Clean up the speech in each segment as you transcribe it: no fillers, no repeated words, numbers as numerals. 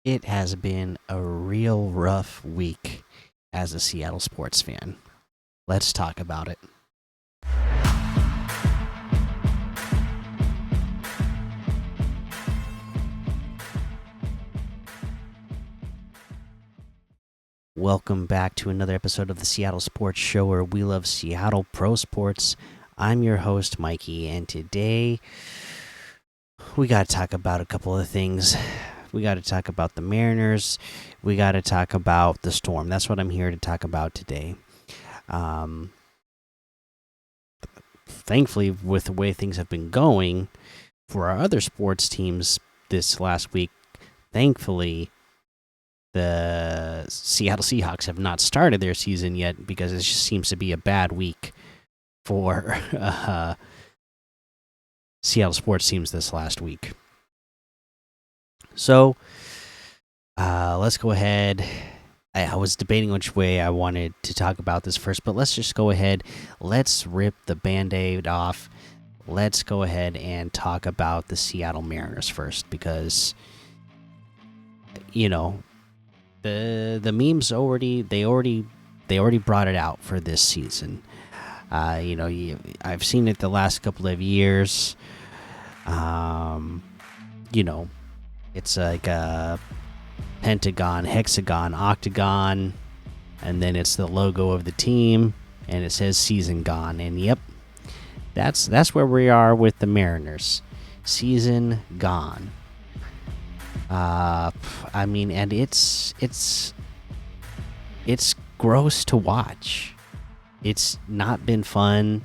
It has been a real rough week as a Seattle sports fan. Let's talk about it. Welcome back to another episode of the Seattle Sports Show where we love Seattle pro sports. I'm your host, Mikey, and today we got to talk about a couple of things. We got to talk about the Mariners. We got to talk about the Storm. That's what I'm here to talk about today. Thankfully, with the way things have been going for our other sports teams this last week, thankfully, the Seattle Seahawks have not started their season yet because it just seems to be a bad week for Seattle sports teams this last week. So let's go ahead. I was debating which way I wanted to talk about this first, but let's just go ahead. Let's rip the Band-Aid off. Let's go ahead and talk about the Seattle Mariners first because, you know, the memes already brought it out for this season. I've seen it the last couple of years. It's like a pentagon, hexagon, octagon, and then it's the logo of the team, and it says "season gone." And yep, that's where we are with the Mariners. Season gone. And it's gross to watch. It's not been fun.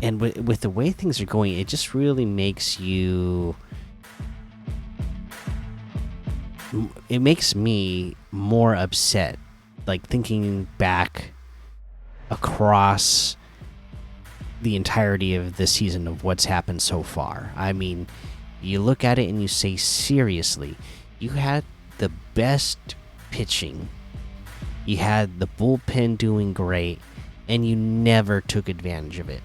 And with the way things are going, it just really makes you. It makes me more upset, like thinking back across the entirety of the season of what's happened so far. I mean, you look at it and you say, seriously, you had the best pitching, you had the bullpen doing great, and you never took advantage of it.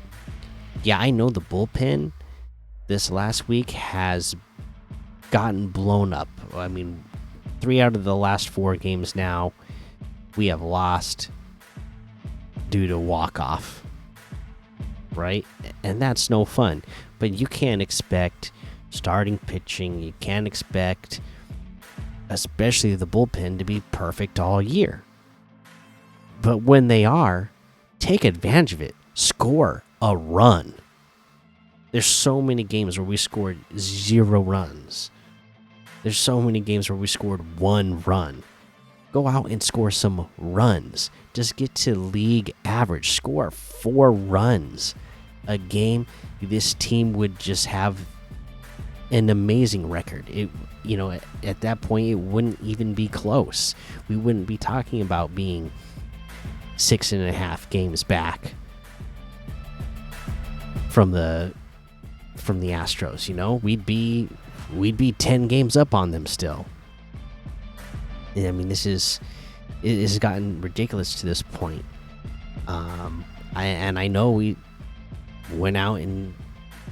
Yeah, I know the bullpen this last week has gotten blown up. I mean, 3 out of the last 4 games now we have lost due to walk-off, right? And that's no fun. But you can't expect starting pitching, you can't expect especially the bullpen to be perfect all year. But when they are, take advantage of it. Score a run. There's so many games where we scored 0 runs. There's so many games where we scored 1 run. Go out and score some runs. Just get to league average. Score 4 runs a game. This team would just have an amazing record. At that point, it wouldn't even be close. We wouldn't be talking about being 6.5 games back from the Astros. We'd be 10 games up on them still. I mean, it has gotten ridiculous to this point. I know we went out and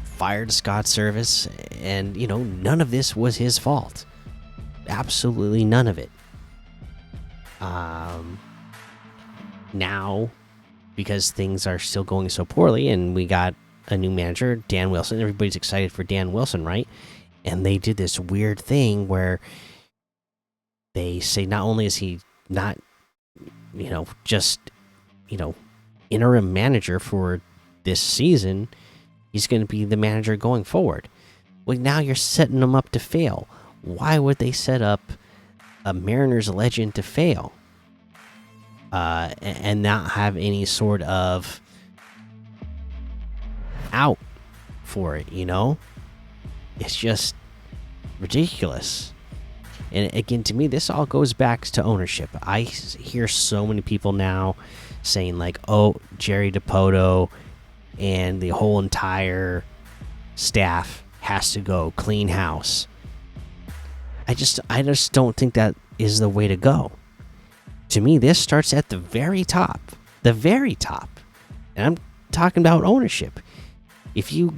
fired Scott Service, and none of this was his fault. Absolutely none of it. Now, because things are still going so poorly, and we got a new manager, Dan Wilson. Everybody's excited for Dan Wilson, right? And they did this weird thing where they say not only is he not, just, interim manager for this season, he's going to be the manager going forward. Well, now you're setting him up to fail. Why would they set up a Mariners legend to fail? And not have any sort of out for it, It's just ridiculous. And again, to me, this all goes back to ownership. I hear so many people now saying, like, oh, Jerry DiPoto and the whole entire staff has to go, clean house. I just don't think that is the way to go. To me, this starts at the very top. The very top. And I'm talking about ownership. If you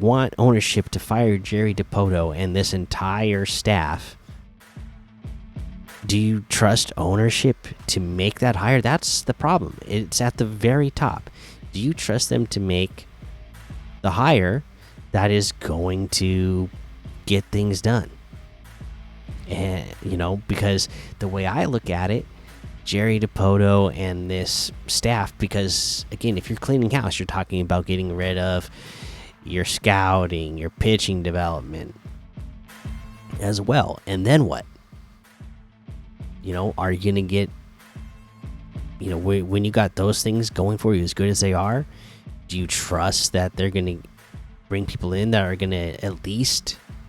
want ownership to fire Jerry DiPoto and this entire staff, do you trust ownership to make that hire? That's the problem. It's at the very top. Do you trust them to make the hire that is going to get things done? And, because the way I look at it, Jerry DiPoto and this staff, because, again, if you're cleaning house, you're talking about getting rid of your scouting, your pitching development as well. And then what? Are you going to get, when you got those things going for you as good as they are, do you trust that they're going to bring people in that are going to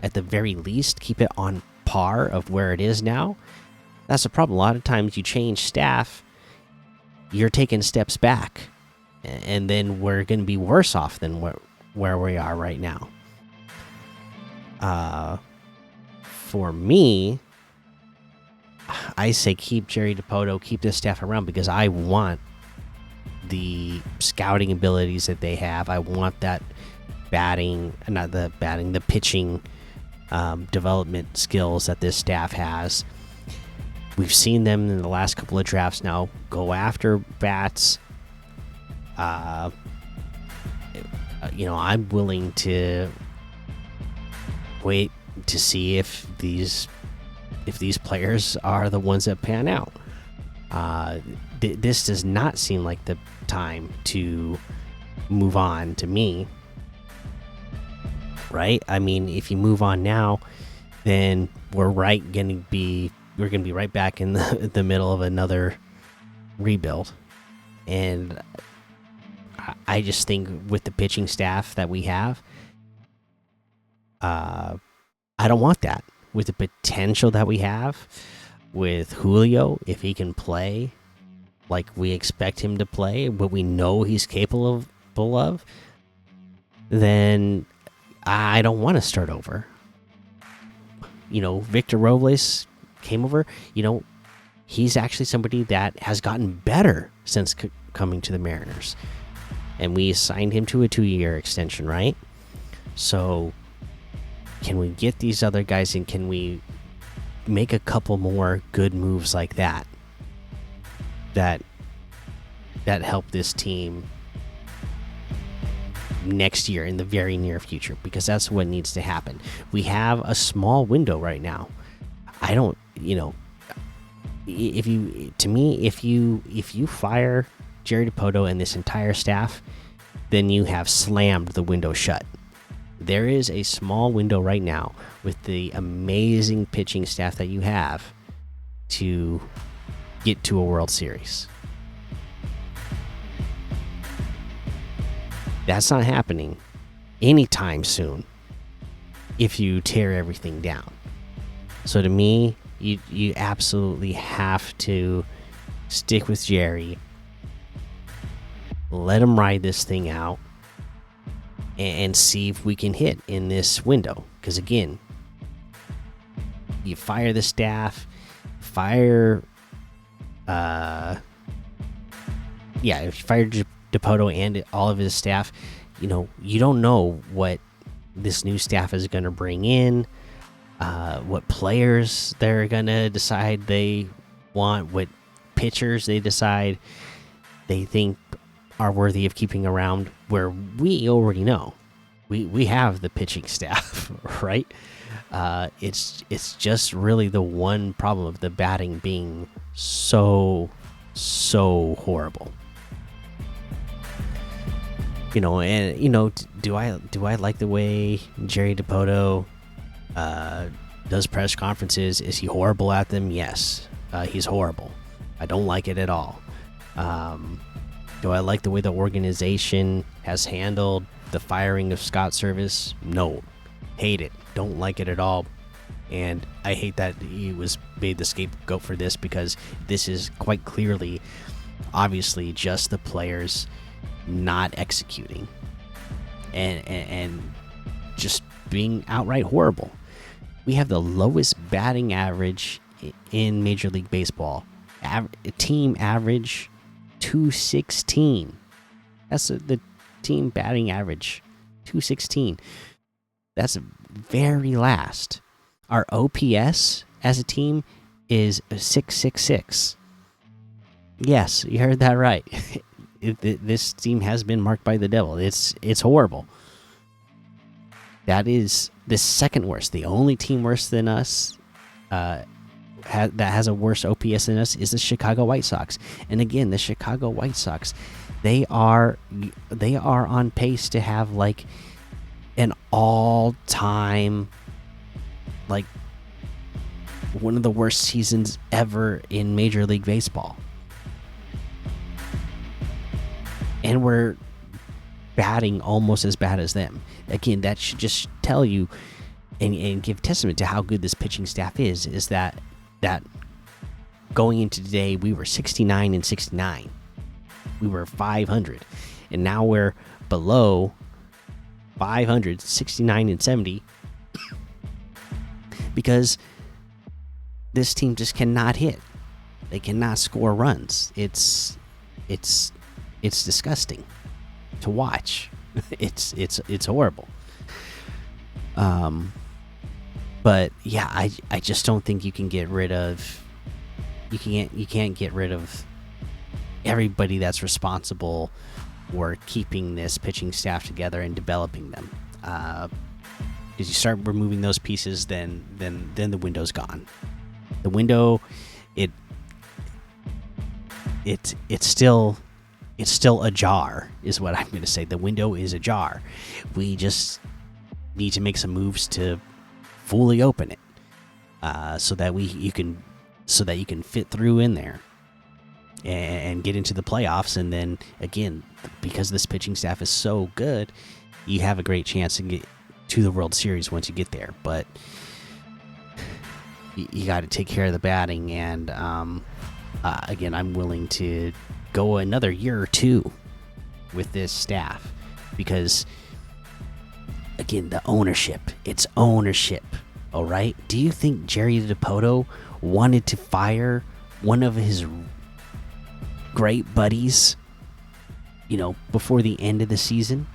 at the very least, keep it on par of where it is now? That's the problem. A lot of times you change staff, you're taking steps back, and then we're going to be worse off than where we are right now. For me, I say keep Jerry DiPoto, keep this staff around, because I want the scouting abilities that they have. I want that the pitching development skills that this staff has. We've seen them in the last couple of drafts now go after bats. I'm willing to wait to see if these players are the ones that pan out. This does not seem like the time to move on to me, right? I mean, if you move on now, then we're going to be right back in the middle of another rebuild. And I just think with the pitching staff that we have, I don't want that. With the potential that we have with Julio, if he can play like we expect him to play, what we know he's capable of, then I don't want to start over. Victor Robles came over. He's actually somebody that has gotten better since coming to the Mariners, and we signed him to a 2-year extension, right? So can we get these other guys, and can we make a couple more good moves like that help this team next year, in the very near future? Because that's what needs to happen. We have a small window right now. I don't, if you fire Jerry DiPoto and this entire staff, then you have slammed the window shut. There is a small window right now with the amazing pitching staff that you have to get to a World Series. That's not happening anytime soon if you tear everything down. So to me, you absolutely have to stick with Jerry. Let him ride this thing out and see if we can hit in this window. Because again, you fire the staff, if you fire DiPoto and all of his staff, you don't know what this new staff is going to bring in, what players they're going to decide they want, what pitchers they decide they think are worthy of keeping around, where we already know we have the pitching staff, right? It's just really the one problem of the batting being so horrible. Do I like the way Jerry DiPoto does press conferences? Is he horrible at them? Yes, he's horrible. I don't like it at all. Do I like the way the organization has handled the firing of Scott Service? No, hate it. Don't like it at all. And I hate that he was made the scapegoat for this, because this is quite clearly, obviously, just the players not executing and just being outright horrible. We have the lowest batting average in Major League Baseball. Team average 216. That's the team batting average 216. That's very last. Our OPS as a team is 666. Yes, you heard that right. This team has been marked by the devil. It's horrible. That is the second worst. The only team worse than us that has a worse OPS than us is the Chicago White Sox. And again, the Chicago White Sox, they are on pace to have like an all-time, like, one of the worst seasons ever in Major League Baseball. And we're batting almost as bad as them. Again, that should just tell you and give testament to how good this pitching staff is that going into today, we were 69 and 69. We were 500. And now we're below 500, 69 and 70. Because this team just cannot hit. They cannot score runs. It's disgusting to watch. It's horrible. But yeah, I just don't think you can get rid of you can't get rid of everybody that's responsible for keeping this pitching staff together and developing them. As you start removing those pieces, then the window's gone. The window, it's still ajar, is what I'm going to say. The window is ajar. We just need to make some moves to fully open it, so that you can fit through in there and get into the playoffs. And then again, because this pitching staff is so good, you have a great chance to get to the World Series once you get there. But you got to take care of the batting. And again, I'm willing to go another year or two with this staff, because again, the ownership, it's ownership. All right, do you think Jerry DiPoto wanted to fire one of his great buddies, before the end of the season,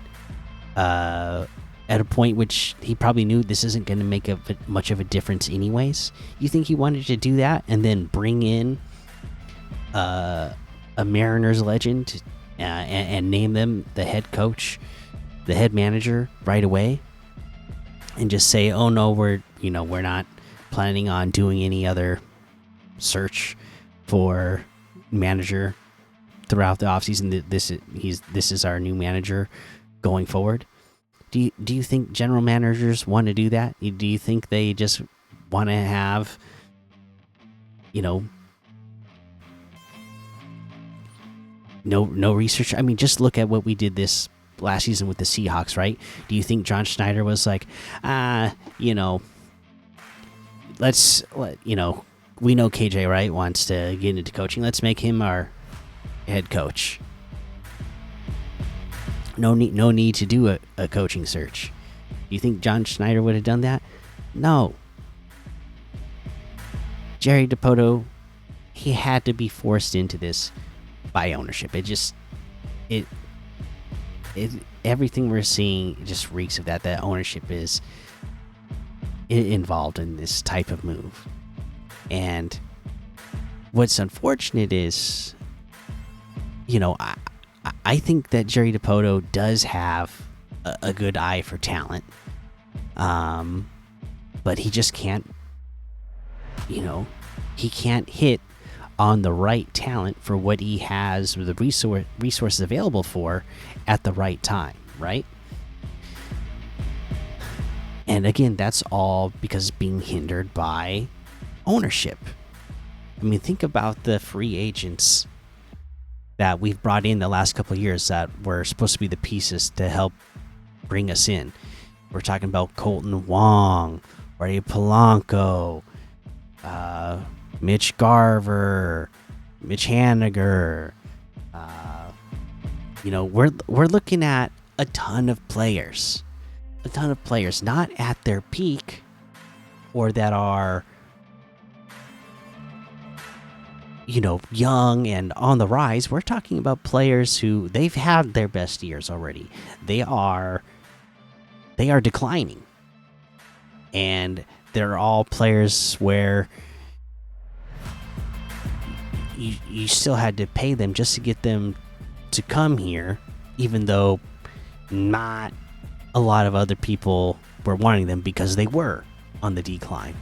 at a point which he probably knew this isn't going to make much of a difference anyways? You think he wanted to do that and then bring in a Mariners legend and name them the head coach, the head manager right away, and just say, oh no, we're not planning on doing any other search for manager throughout the offseason? This is our new manager going forward. Do you think general managers want to do that? Do you think they just want to have no research? I mean, just look at what we did this last season with the Seahawks, right? Do you think John Schneider was like, we know KJ Wright wants to get into coaching, let's make him our head coach. No need to do a coaching search. Do you think John Schneider would have done that? No. Jerry DiPoto, he had to be forced into this by ownership. Everything we're seeing just reeks of that. That ownership is involved in this type of move. And what's unfortunate is, I think that Jerry DiPoto does have a good eye for talent, but he just can't, he can't hit on the right talent for what he has, or the resources available for at the right time, right? And again, that's all because it's being hindered by ownership. I mean, think about the free agents that we've brought in the last couple of years that were supposed to be the pieces to help bring us in. We're talking about Colton Wong, Ray Polanco, Mitch Garver, Mitch Haniger. We're looking at a ton of players, not at their peak or that are, young and on the rise. We're talking about players who they've had their best years already. They are they are declining. And they're all players where you still had to pay them just to get them to come here, even though not a lot of other people were wanting them because they were on the decline.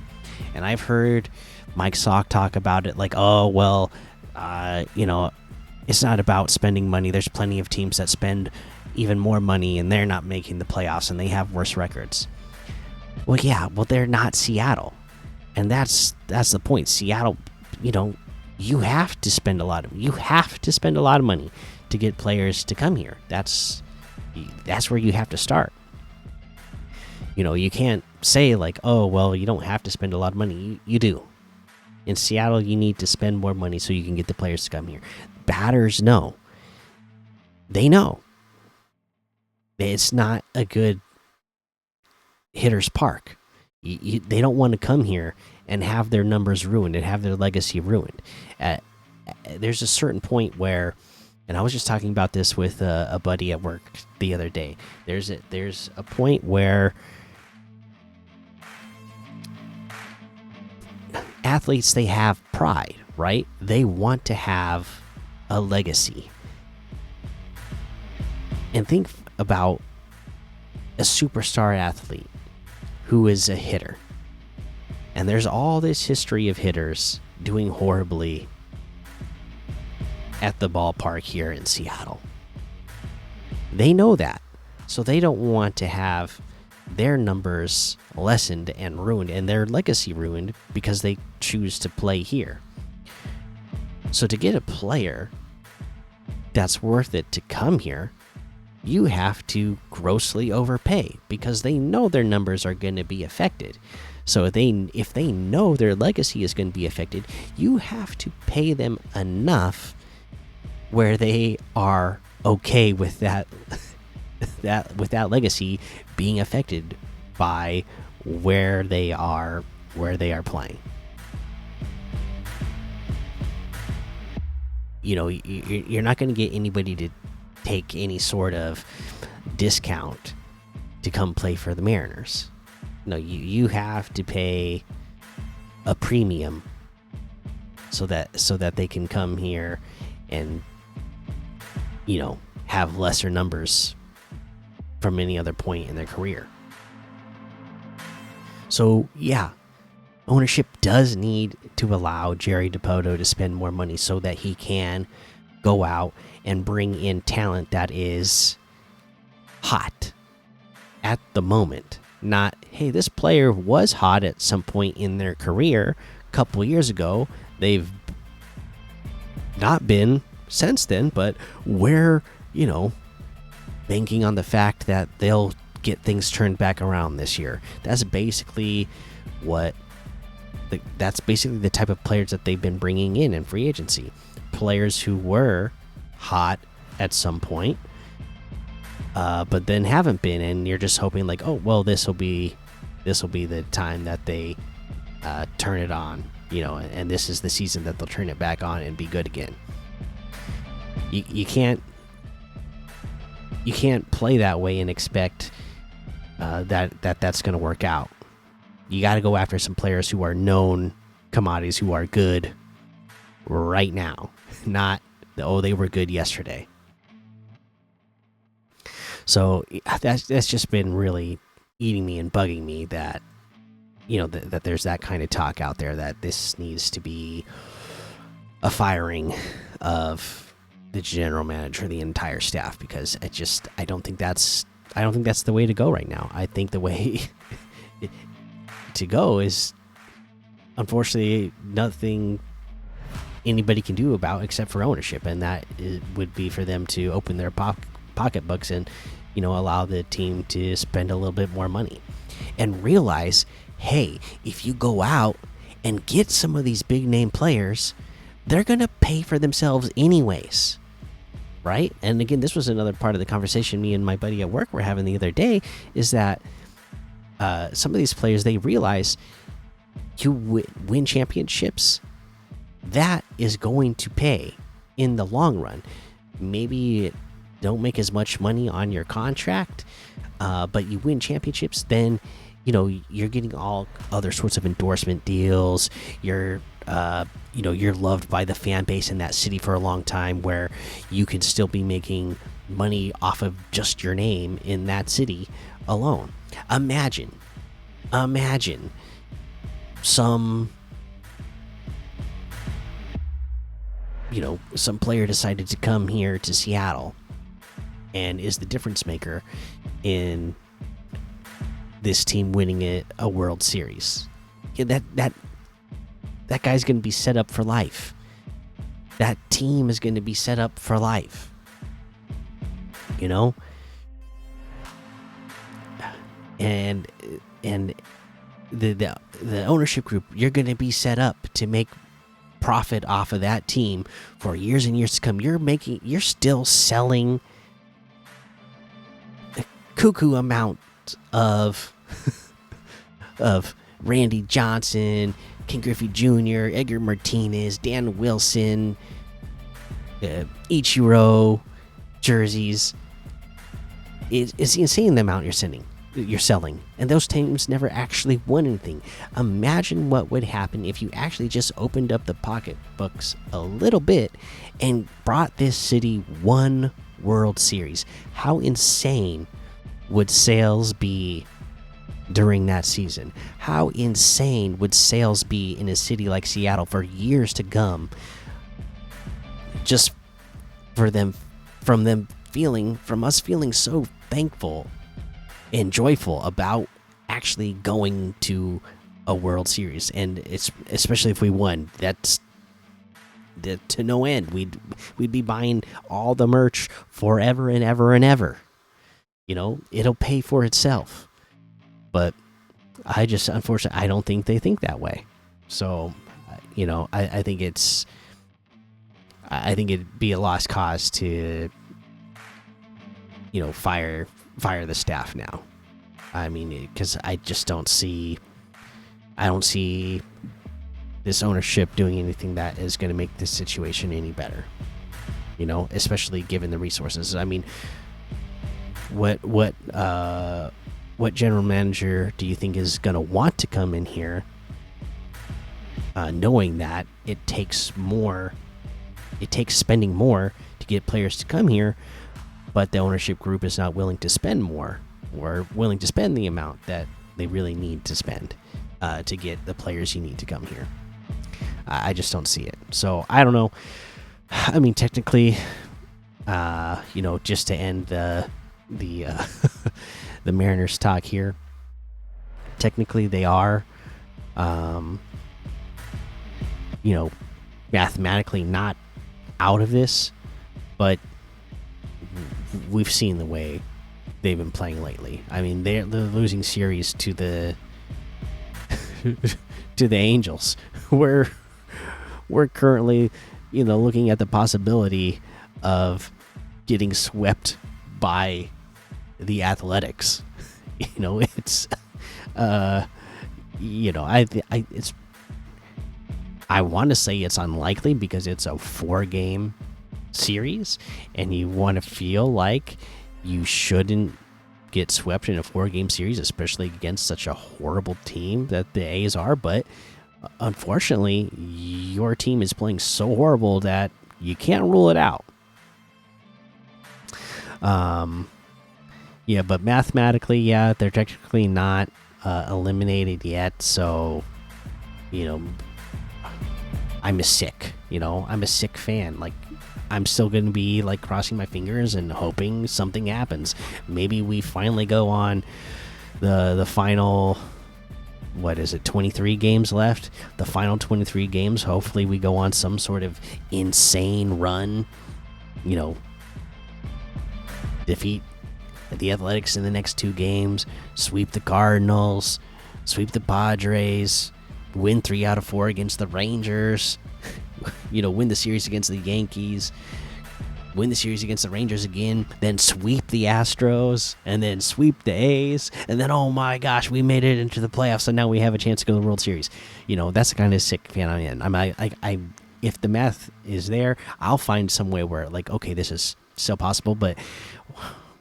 And I've heard Mike Sock talk about it like, oh, well, it's not about spending money. There's plenty of teams that spend even more money and they're not making the playoffs and they have worse records. Well, yeah, well, they're not Seattle. And that's the point. Seattle, you have to spend a lot of money to get players to come here. That's where you have to start. You can't say like, oh, well, you don't have to spend a lot of money. You do. In Seattle, you need to spend more money so you can get the players to come here. Batters know. They know. It's not a good hitter's park. They don't want to come here and have their numbers ruined and have their legacy ruined. There's a certain point where, and I was just talking about this with a buddy at work the other day. There's a point where athletes, they have pride, right? They want to have a legacy. And think about a superstar athlete who is a hitter. And there's all this history of hitters doing horribly at the ballpark here in Seattle. They know that. So they don't want to have their numbers lessened and ruined and their legacy ruined because they choose to play here. So to get a player that's worth it to come here, you have to grossly overpay because they know their numbers are going to be affected. So if they know their legacy is going to be affected, you have to pay them enough where they are okay with that with that legacy being affected by where they are playing. You're not going to get anybody to take any sort of discount to come play for the Mariners. No, you have to pay a premium so that they can come here and have lesser numbers from any other point in their career. So yeah, ownership does need to allow Jerry Dipoto to spend more money so that he can go out and bring in talent that is hot at the moment. Not, hey, this player was hot at some point in their career a couple years ago. They've not been since then, but we're, banking on the fact that they'll get things turned back around this year. That's basically the type of players that they've been bringing in free agency. Players who were hot at some point, but then haven't been, and you're just hoping like, oh well, this will be the time that they turn it on, and this is the season that they'll turn it back on and be good again. You can't play that way and expect that's going to work out. You got to go after some players who are known commodities, who are good right now, not they were good yesterday. So that's just been really eating me and bugging me that that there's that kind of talk out there that this needs to be a firing of the general manager, the entire staff, because I don't think that's the way to go right now. I think the way to go is, unfortunately, nothing anybody can do about except for ownership, and that would be for them to open their pocketbooks and allow the team to spend a little bit more money and realize, hey, if you go out and get some of these big name players, they're gonna pay for themselves anyways, right? And again, this was another part of the conversation me and my buddy at work were having the other day, is that some of these players, they realize you win championships, that is going to pay in the long run. Maybe don't make as much money on your contract, but you win championships, then you're getting all other sorts of endorsement deals. You're loved by the fan base in that city for a long time, where you can still be making money off of just your name in that city alone. Imagine some some player decided to come here to Seattle and is the difference maker in this team winning a World Series. Yeah, that guy's going to be set up for life. That team is going to be set up for life. And the ownership group, you're going to be set up to make profit off of that team for years and years to come. You're still selling a cuckoo amount of of Randy Johnson, Ken Griffey Jr., Edgar Martinez, Dan Wilson, Ichiro jerseys. It's insane the amount you're selling, and those teams never actually won anything. Imagine what would happen if you actually just opened up the pocketbooks a little bit and brought this city one World Series. How insane would sales be during that season? How insane would sales be in a city like Seattle for years to come, just from us feeling so thankful and joyful about actually going to a World Series. And it's especially if we won, that's to no end. We'd be buying all the merch forever and ever and ever. It'll pay for itself. But unfortunately, I don't think they think that way. So, I think it'd be a lost cause to, fire the staff now. I mean, because I don't see this ownership doing anything that is going to make this situation any better. Especially given the resources. I mean, what general manager do you think is going to want to come in here, knowing that it takes spending more to get players to come here, but the ownership group is not willing to spend more or willing to spend the amount that they really need to spend to get the players you need to come here? I just don't see it. So I don't know. I mean, technically, just to end the the Mariners talk here, technically they are, mathematically not out of this, but we've seen the way they've been playing lately. I mean, they're losing series to the to the Angels. We're currently, looking at the possibility of getting swept by the Athletics. It's I want to say it's unlikely because it's a 4-game series, and you want to feel like you shouldn't get swept in a 4-game series, especially against such a horrible team that the A's are. But unfortunately, your team is playing so horrible that you can't rule it out. Yeah, but mathematically, yeah, they're technically not eliminated yet. So, I'm a sick fan. Like, I'm still going to be like crossing my fingers and hoping something happens. Maybe we finally go on the final, 23 games left. The final 23 games. Hopefully we go on some sort of insane run. Defeat the Athletics in the next 2 games, sweep the Cardinals, sweep the Padres, win 3 out of 4 against the Rangers, win the series against the Yankees, win the series against the Rangers again, then sweep the Astros, and then sweep the A's, and then, oh my gosh, we made it into the playoffs, so now we have a chance to go to the World Series. That's the kind of sick fan I'm in. If the math is there, I'll find some way where, like, okay, this is still possible, but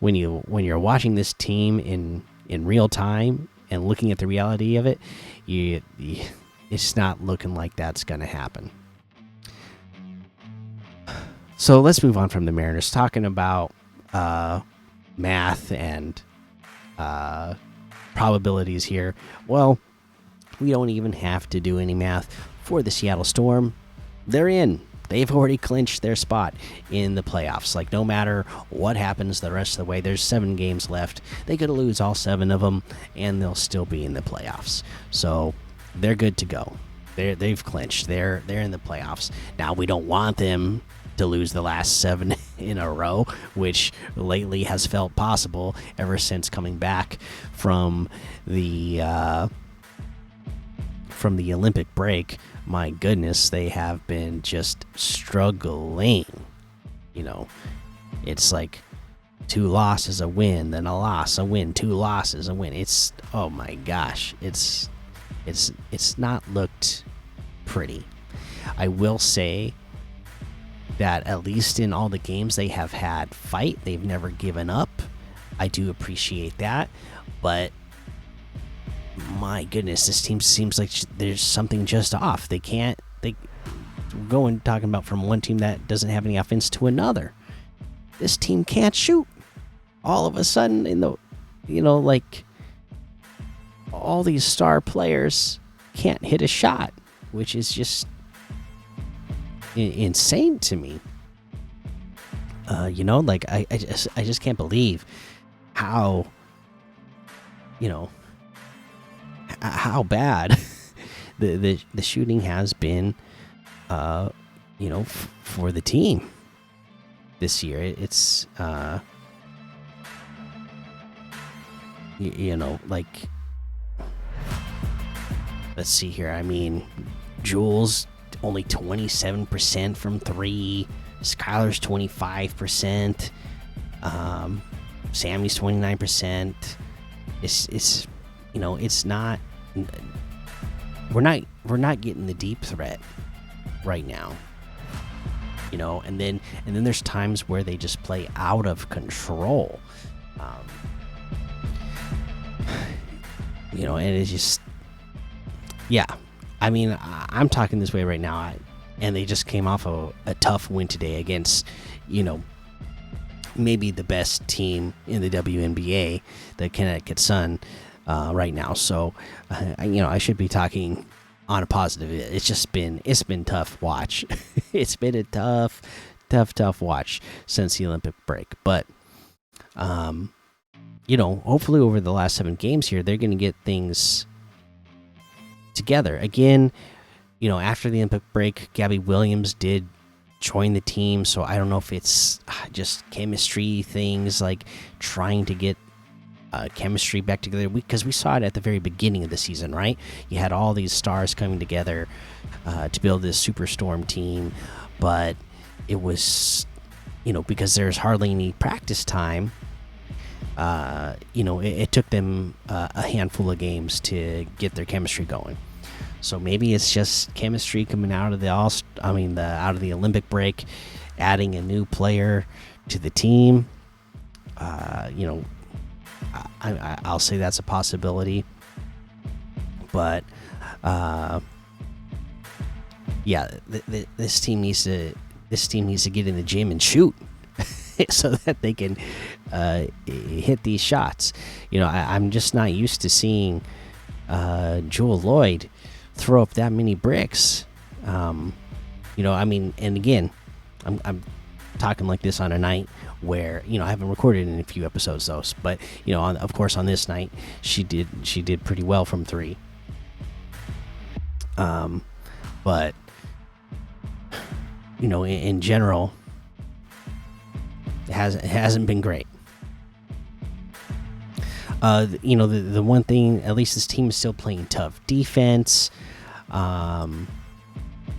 when you're watching this team in real time and looking at the reality of it, it's not looking like that's going to happen. So let's move on from the Mariners, talking about math and probabilities here. Well, we don't even have to do any math for the Seattle Storm. They're in. They've already clinched their spot in the playoffs. Like, no matter what happens the rest of the way, there's 7 games left. They could lose all 7 of them, and they'll still be in the playoffs. So they're good to go. They've clinched. They're in the playoffs. Now, we don't want them to lose the last 7 in a row, which lately has felt possible ever since coming back from the Olympic break. My goodness, they have been just struggling. You know, it's like 2 losses, a win, then a loss, a win, 2 losses, a win. It's, oh my gosh, it's not looked pretty. I will say that at least in all the games they have had fight, they've never given up. I do appreciate that, but my goodness, this team seems like there's something just off. They go and talking about from one team that doesn't have any offense to another. This team can't shoot. All of a sudden, like all these star players can't hit a shot, which is just insane to me. Like I just can't believe how how bad the shooting has been for the team this year. It's like, let's see here. I mean, Jules only 27% from 3, Skylar's 25%, Sammy's 29%. It's it's not, we're not getting the deep threat right now. And then there's times where they just play out of control. And it's just, yeah. I mean, I'm talking this way right now, and they just came off a tough win today against, maybe the best team in the WNBA, the Connecticut Sun, right now. So, I should be talking on a positive. It's been tough watch. It's been a tough watch since the Olympic break. But, hopefully over the last 7 games here, they're going to get things together again. After the Olympic break, Gabby Williams did join the team, so I don't know if it's just chemistry things, like trying to get chemistry back together, because we saw it at the very beginning of the season, right? You had all these stars coming together to build this Superstorm team, but it was, because there's hardly any practice time, it took them a handful of games to get their chemistry going. So maybe it's just chemistry coming out of out of the Olympic break, adding a new player to the team. I'll say that's a possibility. But this team needs to get in the gym and shoot so that they can hit these shots. I'm just not used to seeing Jewel Lloyd throw up that many bricks. And again, I'm talking like this on a night where I haven't recorded in a few episodes though, but of course on this night she did pretty well from 3. But in general, it hasn't been great. The one thing, at least this team is still playing tough defense, and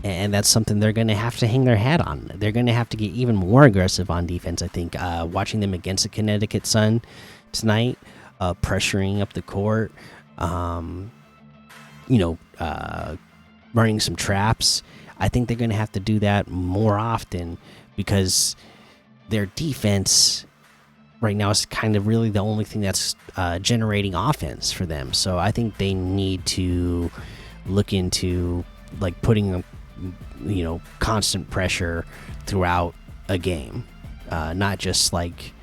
that's something they're going to have to hang their hat on. They're going to have to get even more aggressive on defense, I think. Watching them against the Connecticut Sun tonight, pressuring up the court, running some traps. I think they're going to have to do that more often, because their defense right now is kind of really the only thing that's generating offense for them. So I think they need to look into like putting constant pressure throughout a game, not just like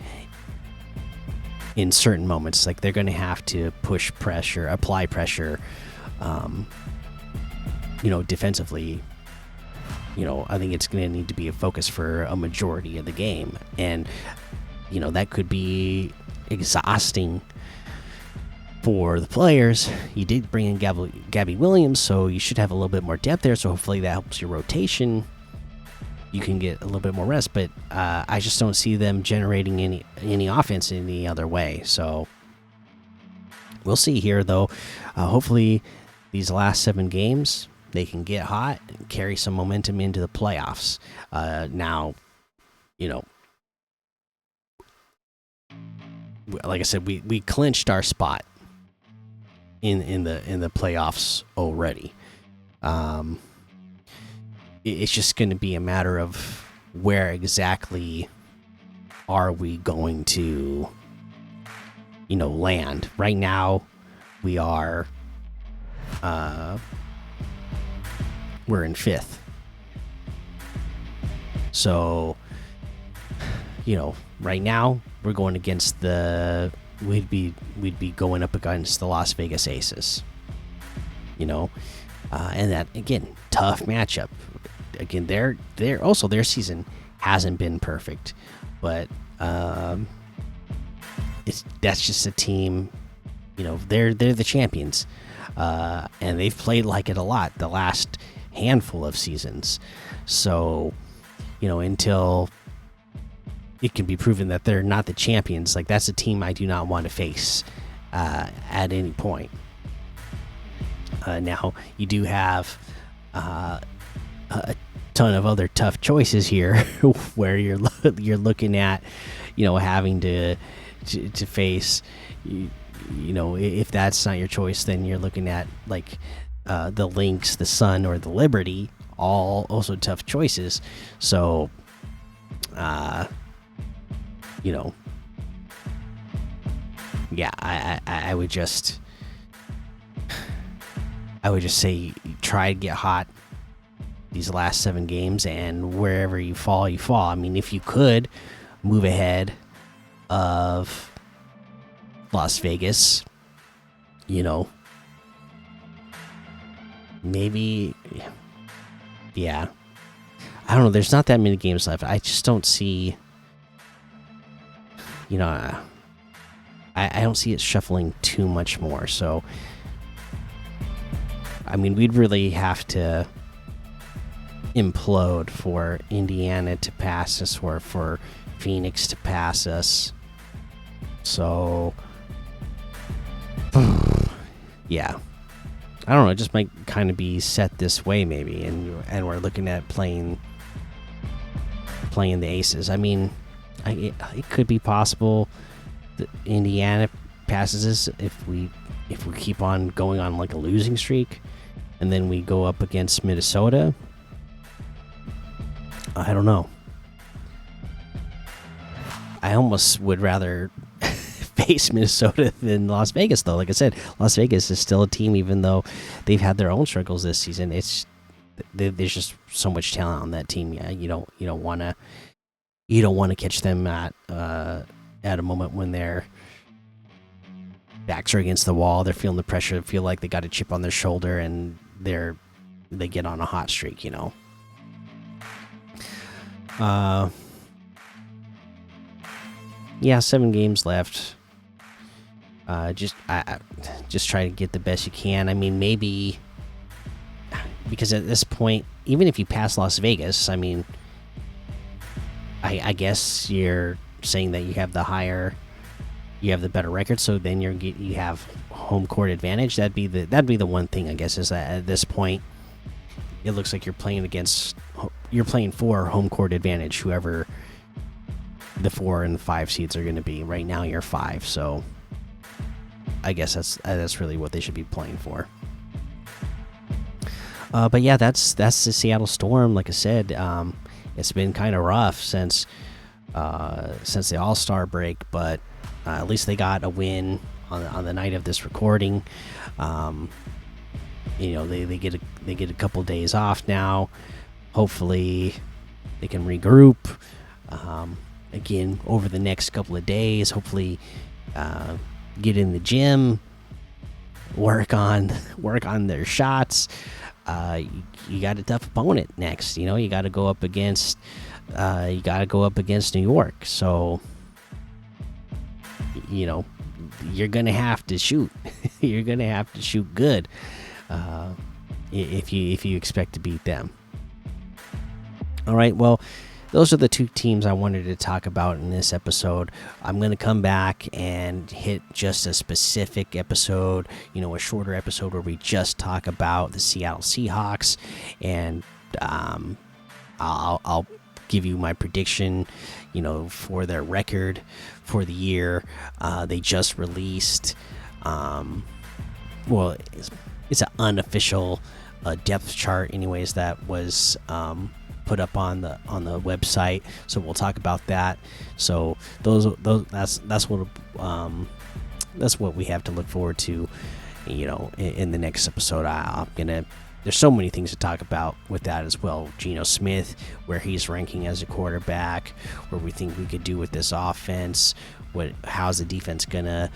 in certain moments. Like they're going to have to push pressure, apply pressure, defensively. I think it's going to need to be a focus for a majority of the game, and that could be exhausting for the players. You did bring in Gabby Williams, so you should have a little bit more depth there. So hopefully that helps your rotation. You can get a little bit more rest, but I just don't see them generating any offense in any other way. So we'll see here, though. Hopefully, these last 7 games they can get hot and carry some momentum into the playoffs. Now, like I said, we clinched our spot in the playoffs already. It's just going to be a matter of where exactly are we going to land. Right now we are we're in 5th, so right now we're going against we'd be going up against the Las Vegas Aces, and that, again, tough matchup. Again, their season hasn't been perfect, but that's just a team. They're the champions, and they've played like it a lot the last handful of seasons. So, until it can be proven that they're not the champions, like that's a team I do not want to face at any point. Now you do have a ton of other tough choices here, where you're looking at, having to face, if that's not your choice, then you're looking at like the Lynx, the Sun, or the Liberty, all also tough choices. So, yeah, I would just say try to get hot these last 7 games, and wherever you fall, you fall. I mean, if you could move ahead of Las Vegas, maybe, yeah. I don't know. There's not that many games left. I just don't see, I don't see it shuffling too much more. So, I mean, we'd really have to implode for Indiana to pass us, or for Phoenix to pass us. So, yeah, I don't know. It just might kind of be set this way, maybe, and we're looking at playing the Aces. I mean, it could be possible that Indiana passes us if we keep on going on like a losing streak, and then we go up against Minnesota. I don't know. I almost would rather face Minnesota than Las Vegas, though. Like I said, Las Vegas is still a team, even though they've had their own struggles this season. There's just so much talent on that team. Yeah, you don't want to catch them at a moment when their backs are against the wall. They're feeling the pressure. They feel like they got a chip on their shoulder, and they get on a hot streak. Yeah, 7 games left. Just try to get the best you can. I mean, maybe, because at this point, even if you pass Las Vegas, I mean, I guess you're saying that you have the better record, so then you have home court advantage. That'd be the one thing, I guess, is that at this point, it looks like you're playing for home court advantage, whoever the 4 and 5 seeds are going to be. Right now you're 5, so I guess that's really what they should be playing for. But yeah, that's the Seattle Storm. Like I said, it's been kind of rough since since the All-Star break, but at least they got a win on the night of this recording. They get a couple days off now. Hopefully, they can regroup again over the next couple of days. Hopefully, get in the gym, work on their shots. You got a tough opponent next. You got to go up against New York. So you're gonna have to shoot. You're gonna have to shoot good if you expect to beat them. All right. Well, those are the two teams I wanted to talk about in this episode. I'm going to come back and hit just a specific episode, a shorter episode where we just talk about the Seattle Seahawks, and I'll give you my prediction, for their record for the year. They just released, well, it's an unofficial depth chart, anyways, that was put up on the website, so we'll talk about that. So that's what we have to look forward to, in the next episode. There's so many things to talk about with that as well. Geno Smith, where he's ranking as a quarterback, where we think we could do with this offense, how's the defense gonna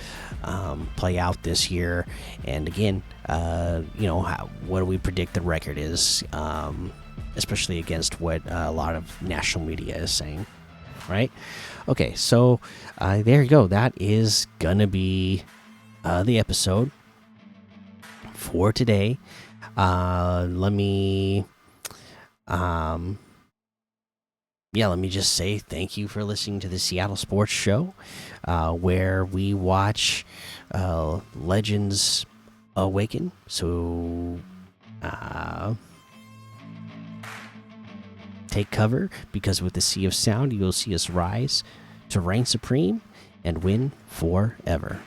play out this year, and again, what do we predict the record is, especially against what a lot of national media is saying, right? Okay, so there you go. That is gonna be the episode for today. Let me just say thank you for listening to the Seattle Sports Show, where we watch legends awaken. So take cover, because with the Sea of Sound, you'll see us rise to reign supreme and win forever.